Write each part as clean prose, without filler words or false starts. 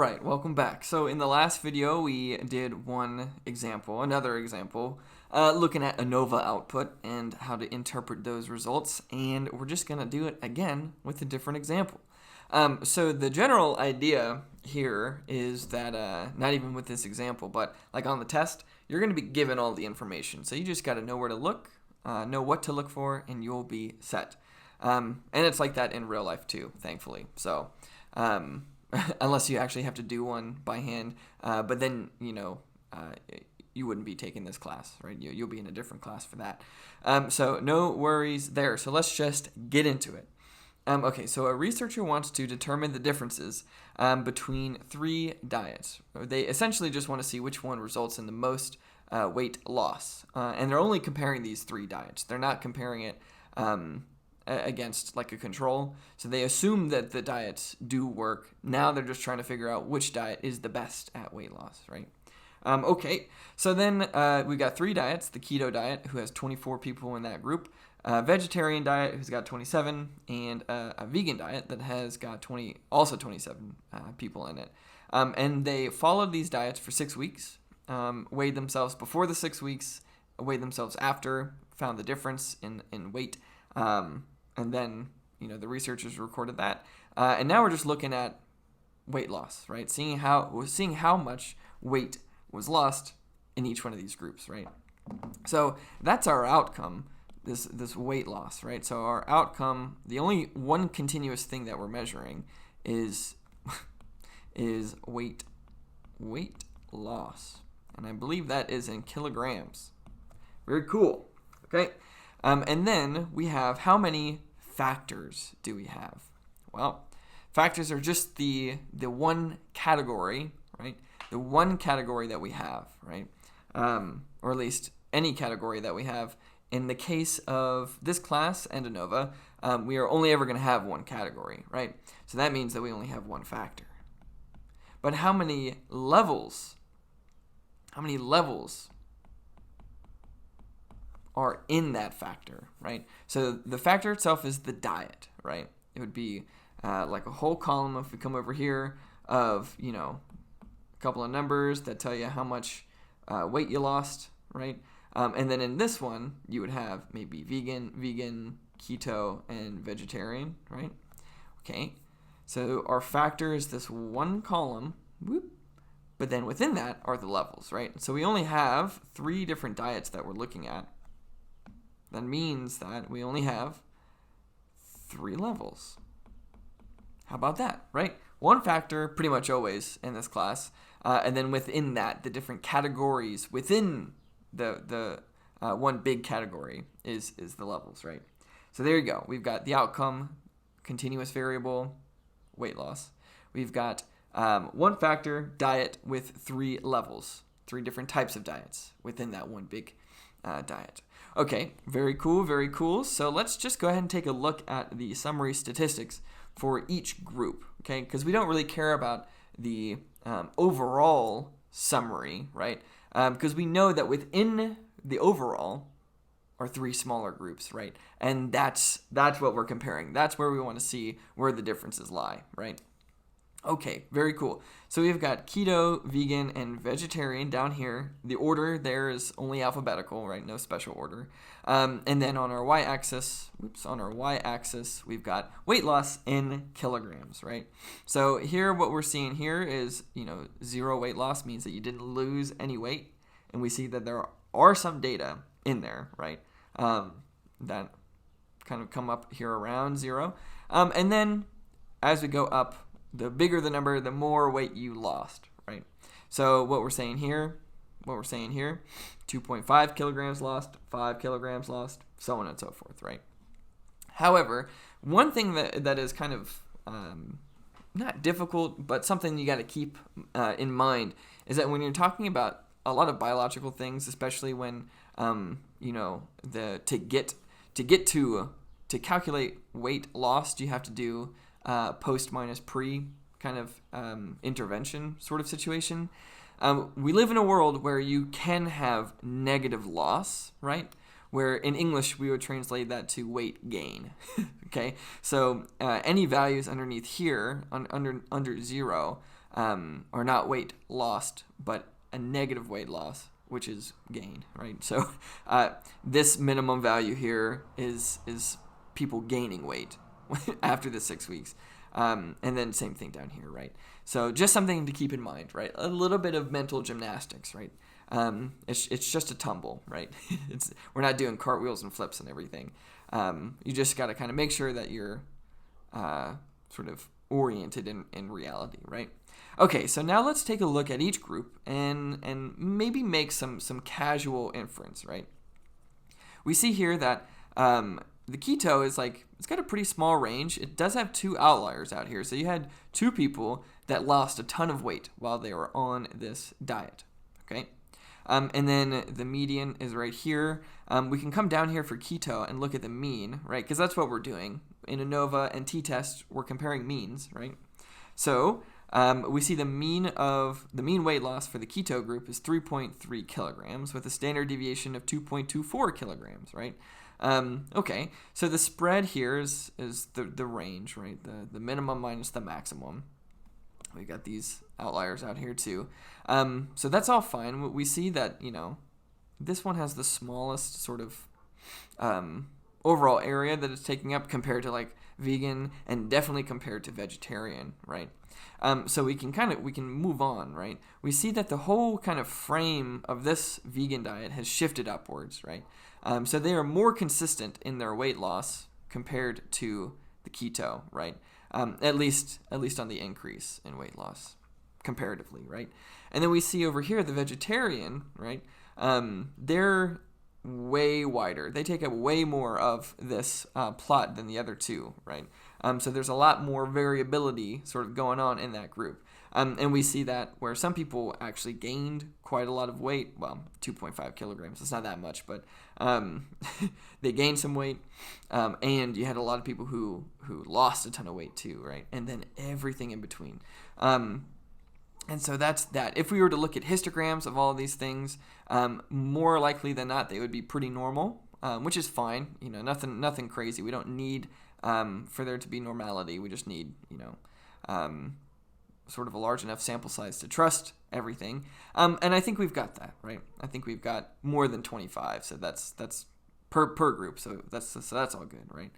Alright, welcome back. So in the last video we did another example, looking at ANOVA output and how to interpret those results, and we're just going to do it again with a different example. So the general idea here is that, not even with this example, but like on the test, you're going to be given all the information. So you just got to know where to look, know what to look for, and you'll be set. And it's like that in real life too, thankfully. So, unless you actually have to do one by hand, but then, you wouldn't be taking this class, right? You'll be in a different class for that. So no worries there. So let's just get into it. Okay, so a researcher wants to determine the differences between three diets. They essentially just want to see which one results in the most weight loss. And they're only comparing these three diets. They're not comparing it against like a control. So they assume that the diets do work. Now they're just trying to figure out which diet is the best at weight loss, right? Okay, so then we got three diets. The keto diet, who has 24 people in that group. Vegetarian diet, who's got 27, and a vegan diet that has got 27 people in it. And they followed these diets for 6 weeks, weighed themselves before the 6 weeks, weighed themselves after, found the difference in weight, and then the researchers recorded that. And now we're just looking at weight loss, right? Seeing how much weight was lost in each one of these groups, right? So that's our outcome. This weight loss, right? So our outcome, the only one continuous thing that we're measuring is weight loss, and I believe that is in kilograms. Very cool. Okay, and then we have how many factors do we have? Well, factors are just the one category, right? The one category that we have, right? Or at least any category that we have. In the case of this class and ANOVA, we are only ever going to have one category, right? So that means that we only have one factor. But how many levels are in that factor, right? So the factor itself is the diet, right? It would be like a whole column, if we come over here, of, a couple of numbers that tell you how much weight you lost, right? And then in this one, you would have maybe vegan, keto, and vegetarian, right? Okay, so our factor is this one column, but then within that are the levels, right? So we only have 3 different diets that we're looking at. That means that we only have 3 levels. How about that, right? One factor pretty much always in this class, and then within that, the different categories within the one big category is the levels, right? So there you go. We've got the outcome, continuous variable, weight loss. We've got one factor, diet, with 3 levels, 3 different types of diets within that one big diet. Okay, very cool, very cool. So let's just go ahead and take a look at the summary statistics for each group, okay? Because we don't really care about the overall summary, right? Because we know that within the overall are 3 smaller groups, right? And that's what we're comparing. That's where we want to see where the differences lie, right? Okay, very cool. So we've got keto, vegan, and vegetarian down here. The order there is only alphabetical, right? No special order. And then on our y-axis, we've got weight loss in kilograms, right? So here, what we're seeing here is, 0 weight loss means that you didn't lose any weight. And we see that there are some data in there, right? That kind of come up here around 0. And then as we go up, the bigger the number, the more weight you lost, right? So what we're saying here, 2.5 kilograms lost, 5 kilograms lost, so on and so forth, right? However, one thing that is kind of not difficult, but something you got to keep in mind is that when you're talking about a lot of biological things, especially when to calculate weight lost, you have to do post minus pre kind of intervention sort of situation. We live in a world where you can have negative loss, right? where in English we would translate that to weight gain. Okay, so any values underneath here, under 0, are not weight lost, but a negative weight loss, which is gain, right? So this minimum value here is people gaining weight after the 6 weeks. And then same thing down here, right? So just something to keep in mind, right? A little bit of mental gymnastics, right? It's just a tumble, right? We're not doing cartwheels and flips and everything. You just got to kind of make sure that you're sort of oriented in reality, right? Okay, so now let's take a look at each group and maybe make some casual inference, right? We see here that the keto is it's got a pretty small range. It does have 2 outliers out here. So you had 2 people that lost a ton of weight while they were on this diet, okay? And then the median is right here. We can come down here for keto and look at the mean, right? Because that's what we're doing. In ANOVA and t-test, we're comparing means, right? So we see the mean weight loss for the keto group is 3.3 kilograms with a standard deviation of 2.24 kilograms, right? Okay, so the spread here is the range, right? The minimum minus the maximum. We got these outliers out here too. So that's all fine. We see that, this one has the smallest sort of overall area that it's taking up compared to vegan and definitely compared to vegetarian, right? So we can move on, right? We see that the whole kind of frame of this vegan diet has shifted upwards, right? So they are more consistent in their weight loss compared to the keto, right? At least on the increase in weight loss comparatively, right? And then we see over here the vegetarian, right? They're way wider. They take up way more of this plot than the other 2, right? So there's a lot more variability sort of going on in that group. And we see that where some people actually gained quite a lot of weight. Well, 2.5 kilograms. It's not that much, but they gained some weight. And you had a lot of people who lost a ton of weight too, right? And then everything in between. And so that's that. If we were to look at histograms of all of these things, more likely than not, they would be pretty normal, which is fine. Nothing crazy. We don't need for there to be normality. We just need, sort of a large enough sample size to trust everything. And I think we've got that, right? I think we've got more than 25. So that's per group. So that's all good, right?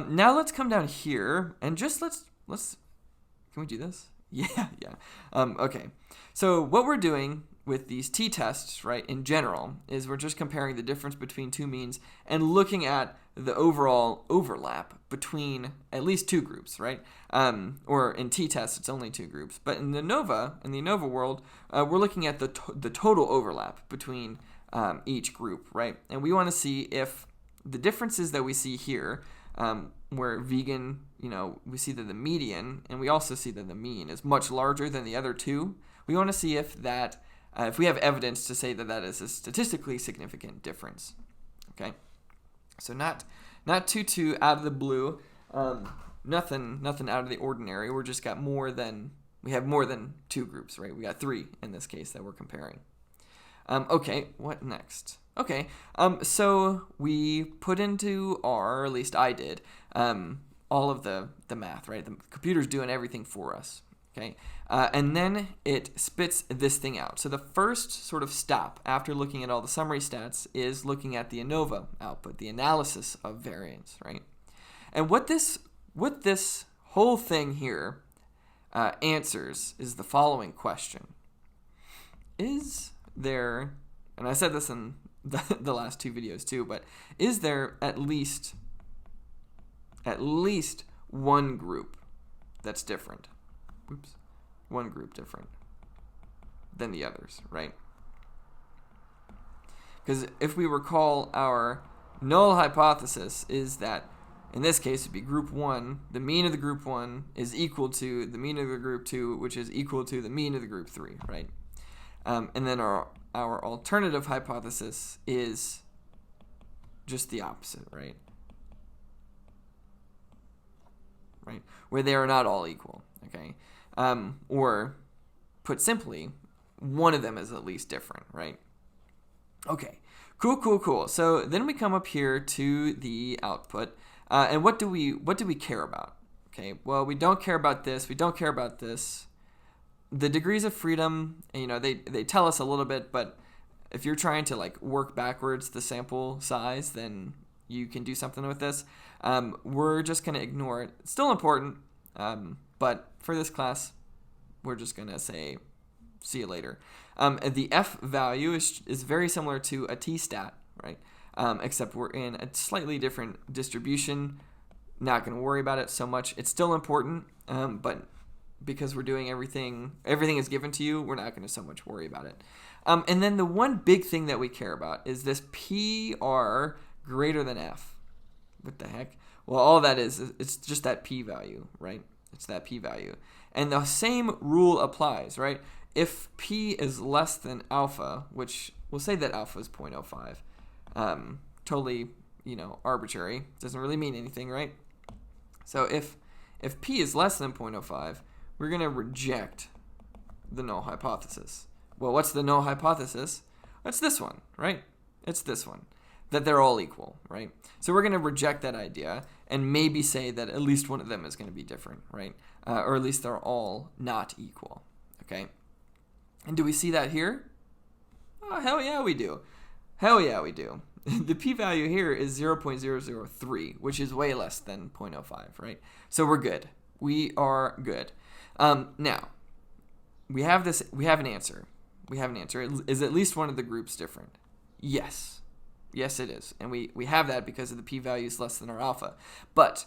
Now let's come down here and just let's can we do this? Yeah. Okay. So what we're doing with these t-tests, right, in general, is we're just comparing the difference between 2 means and looking at the overall overlap between at least 2 groups, right? Or in t-tests, it's only 2 groups. But in the ANOVA world, we're looking at the total overlap between each group, right? And we want to see if the differences that we see here, where vegan, we see that the median, and we also see that the mean is much larger than the other 2. We want to see if that, if we have evidence to say that is a statistically significant difference. Okay, so not too out of the blue, nothing out of the ordinary. We have more than 2 groups, right? We got 3 in this case that we're comparing. Okay, what next? Okay, so we put into R, or at least I did, all of the math, right? The computer's doing everything for us, okay? And then it spits this thing out. So the first sort of stop after looking at all the summary stats is looking at the ANOVA output, the analysis of variance, right? And what this whole thing here answers is the following question. Is there, and I said this in the last 2 videos too, but is there at least one group that's different? Oops. One group different than the others, right? Because if we recall, our null hypothesis is that in this case it'd be group 1, the mean of the group 1 is equal to the mean of the group 2, which is equal to the mean of the group 3, right? And then our alternative hypothesis is just the opposite, right? Right? Where they are not all equal, okay? Or, put simply, one of them is at least different, right? Okay, Cool. So then we come up here to the output. And what do we care about? Okay, well, we don't care about this. We don't care about this. The degrees of freedom, they tell us a little bit, but if you're trying to like work backwards the sample size, then you can do something with this. We're just going to ignore it. It's still important, but for this class, we're just going to say, see you later. The F value is very similar to a t-stat, right? Except we're in a slightly different distribution. Not going to worry about it so much. It's still important, but because we're doing everything is given to you, we're not going to so much worry about it. And then the one big thing that we care about is this PR greater than F. What the heck? Well, all that is, it's just that P value, right? It's that P value. And the same rule applies, right? If P is less than alpha, which we'll say that alpha is 0.05, totally, arbitrary. Doesn't really mean anything, right? So if P is less than 0.05, we're going to reject the null hypothesis. Well, what's the null hypothesis? It's this one, right? It's this one, that they're all equal, right? So we're going to reject that idea and maybe say that at least one of them is going to be different, right? Or at least they're all not equal, okay? And do we see that here? Oh, hell yeah, we do. Hell yeah, we do. The p-value here is 0.003, which is way less than 0.05, right? So we're good. We are good. Now, we have an answer. Is at least one of the groups different? Yes. Yes, it is. And we have that because of the p-value is less than our alpha. But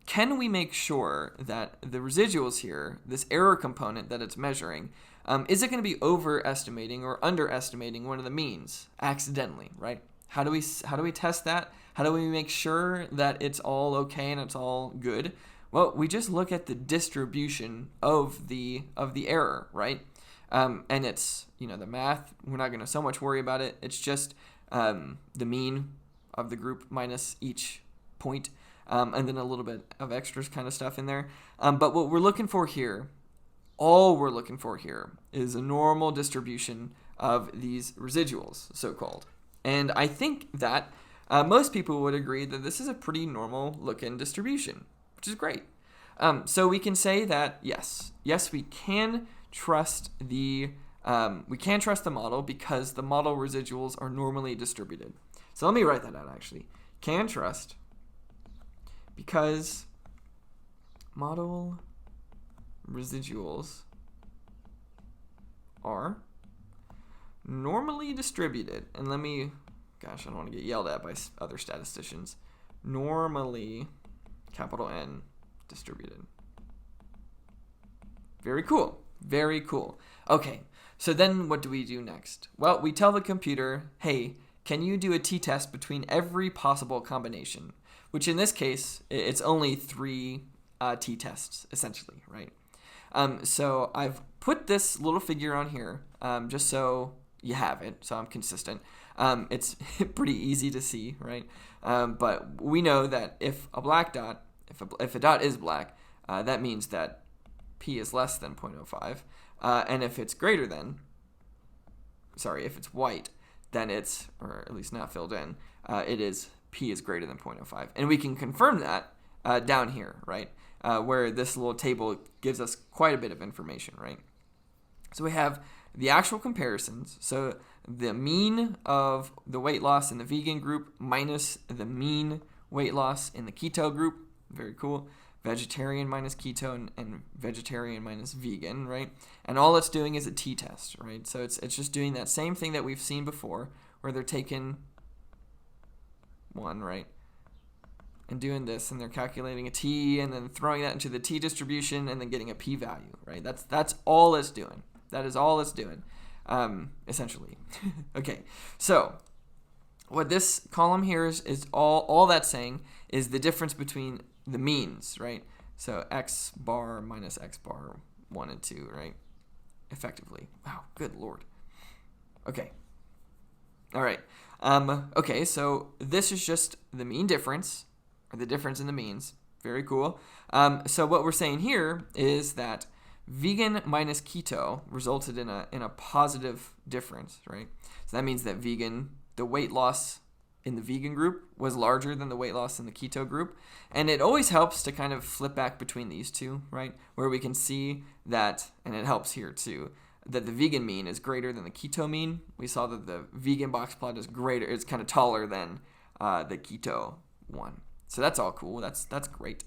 can we make sure that the residuals here, this error component that it's measuring, is it going to be overestimating or underestimating one of the means accidentally, right? How do we test that? How do we make sure that it's all okay and it's all good? Well, we just look at the distribution of the error, right? And it's, the math, we're not going to so much worry about it. It's just the mean of the group minus each point, and then a little bit of extras kind of stuff in there. But what we're looking for here, all we're looking for here is a normal distribution of these residuals, so-called. And I think that most people would agree that this is a pretty normal looking distribution, which is great. So we can say that yes, we can trust the model because the model residuals are normally distributed. So let me write that out actually. Can trust because model residuals are normally distributed. And I don't want to get yelled at by other statisticians. Normally, capital N, distributed. Very cool. Very cool. Okay, so then what do we do next? Well, we tell the computer, hey, can you do a t-test between every possible combination? Which in this case, it's only 3 t-tests, essentially, right? So I've put this little figure on here just so you have it, so I'm consistent. It's pretty easy to see, right? But we know that if a black dot, if a dot is black, that means that P is less than 0.05. And if it's if it's white, then it's, or at least not filled in, it is P is greater than 0.05. And we can confirm that down here, right? Where this little table gives us quite a bit of information, right? So we have the actual comparisons. So the mean of the weight loss in the vegan group minus the mean weight loss in the keto group. Very cool. Vegetarian minus keto and vegetarian minus vegan, right? And all it's doing is a t-test, right? So it's just doing that same thing that we've seen before, where they're taking one, right? And doing this, and they're calculating a t, and then throwing that into the t distribution, and then getting a p-value, right? That's all it's doing. That is all it's doing, essentially. Okay, so what this column here is all that's saying is the difference between the means, right? So x bar minus x bar 1 and 2, right? Effectively. Wow, good lord. Okay. All right. Okay, so this is just the mean difference, or the difference in the means. Very cool. So what we're saying here is that vegan minus keto resulted in a positive difference, right? So that means that vegan the weight loss in the vegan group was larger than the weight loss in the keto group. And it always helps to kind of flip back between these two, right? Where we can see that, and it helps here too, that the vegan mean is greater than the keto mean. We saw that the vegan box plot is greater, it's kind of taller than the keto one. So that's all cool. That's great.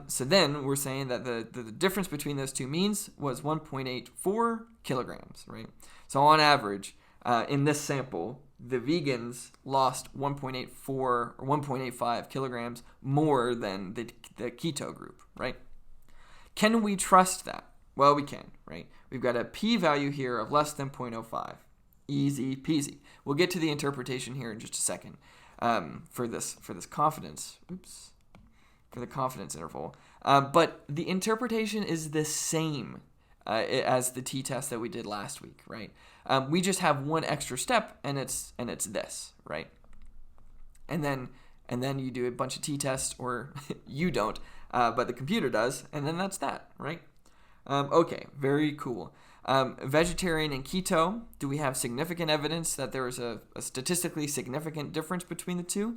So then we're saying that the difference between those two means was 1.84 kilograms, right? So on average, in this sample, the vegans lost 1.84 or 1.85 kilograms more than the keto group, right? Can we trust that? Well, we can, right? We've got a p-value here of less than 0.05. Easy peasy. We'll get to the interpretation here in just a second for this confidence. For the confidence interval. But the interpretation is the same as the t-test that we did last week, right? We just have one extra step, and it's this, right? And then you do a bunch of t-tests, or you don't, but the computer does, and then that's that, right? Okay, very cool. Vegetarian and keto, do we have significant evidence that there is a statistically significant difference between the two?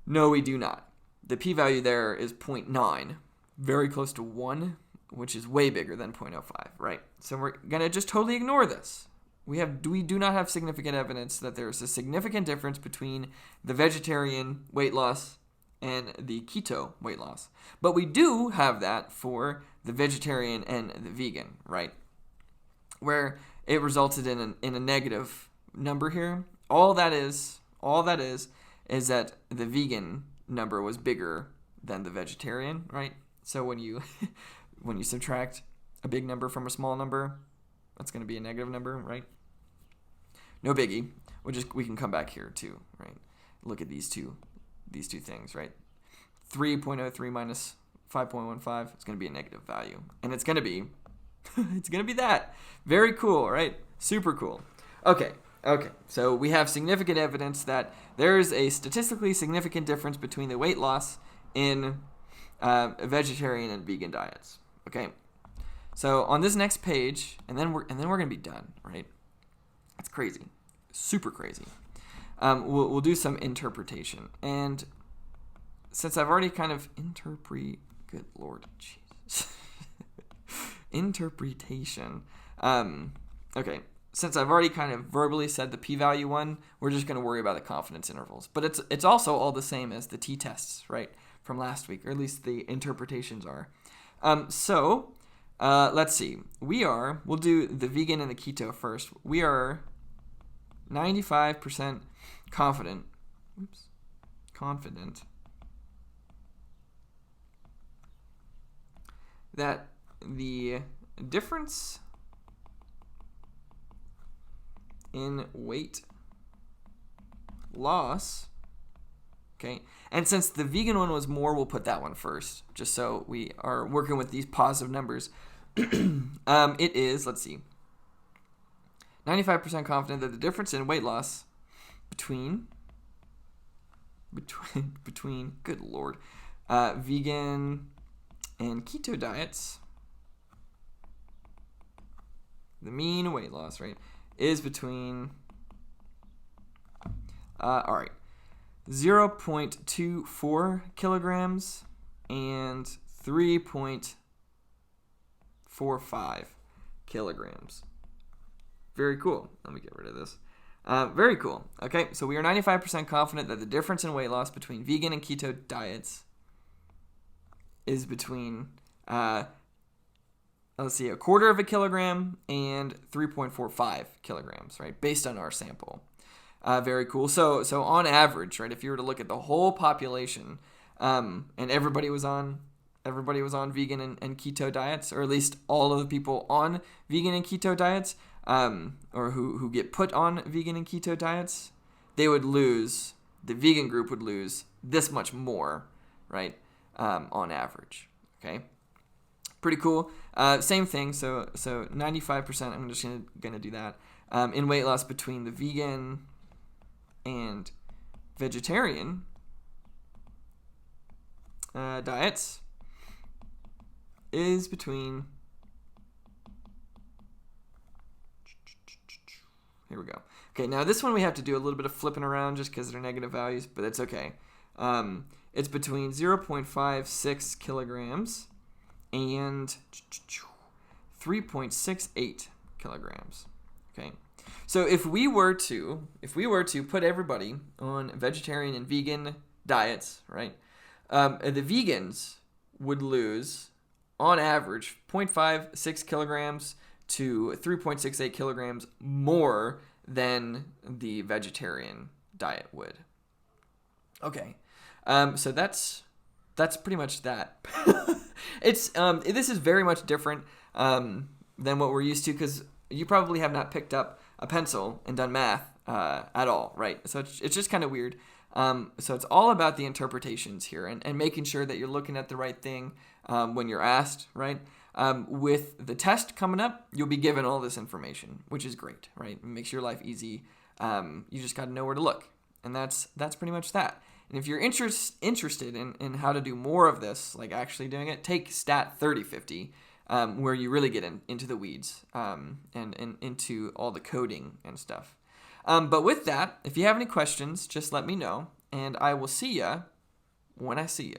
No, we do not. The p-value there is 0.9, very close to 1, which is way bigger than 0.05, right? So we're going to just totally ignore this. We do not have significant evidence that there's a significant difference between the vegetarian weight loss and the keto weight loss. But we do have that for the vegetarian and the vegan, right? Where it resulted in a negative number here. All that is that the vegan number was bigger than the vegetarian, right? So when you subtract a big number from a small number, that's going to be a negative number, right? No biggie. We can come back here too, right? Look at these two things, right? 3.03 minus 5.15, it's going to be a negative value, and it's going to be that. Very cool, right? Super cool. Okay. So we have significant evidence that there is a statistically significant difference between the weight loss in vegetarian and vegan diets. Okay. So on this next page, and then we're gonna be done, right? It's crazy, super crazy. We'll do some interpretation, and since I've already kind of good Lord, Jesus, interpretation. Okay. Since I've already kind of verbally said the p-value one, we're just going to worry about the confidence intervals. But it's also all the same as the t-tests, right, from last week, or at least the interpretations are. So let's see. We'll do the vegan and the keto first. We are 95% confident that the difference in weight loss, okay, and since the vegan one was more, we'll put that one first, just so we are working with these positive numbers. It is, let's see, 95% confident that the difference in weight loss between good Lord, vegan and keto diets, the mean weight loss, right, is between, 0.24 kilograms and 3.45 kilograms. Very cool. Let me get rid of this. Very cool. Okay, so we are 95% confident that the difference in weight loss between vegan and keto diets is between, let's see, 1/4 kilogram and 3.45 kilograms, right? Based on our sample. Very cool. So on average, right, if you were to look at the whole population, and everybody was on vegan and keto diets, or at least all of the people on vegan and keto diets, or who get put on vegan and keto diets, the vegan group would lose this much more, right, on average, okay? Pretty cool. Same thing, so 95%, I'm just gonna do that, in weight loss between the vegan and vegetarian diets is between, here we go. Okay, now this one we have to do a little bit of flipping around just because they're negative values, but that's okay. It's between 0.56 kilograms and 3.68 kilograms. Okay, so if we were to put everybody on vegetarian and vegan diets, right? The vegans would lose on average 0.56 kilograms to 3.68 kilograms more than the vegetarian diet would. Okay. So that's pretty much that. It's this is very much different than what we're used to, because you probably have not picked up a pencil and done math at all, right? So it's just kind of weird. So it's all about the interpretations here and making sure that you're looking at the right thing when you're asked, right? With the test coming up, you'll be given all this information, which is great, right? It makes your life easy. You just got to know where to look, and that's pretty much that. And if you're interested in how to do more of this, like actually doing it, take Stat 3050, where you really get into the weeds and into all the coding and stuff. But with that, if you have any questions, just let me know, and I will see ya when I see ya.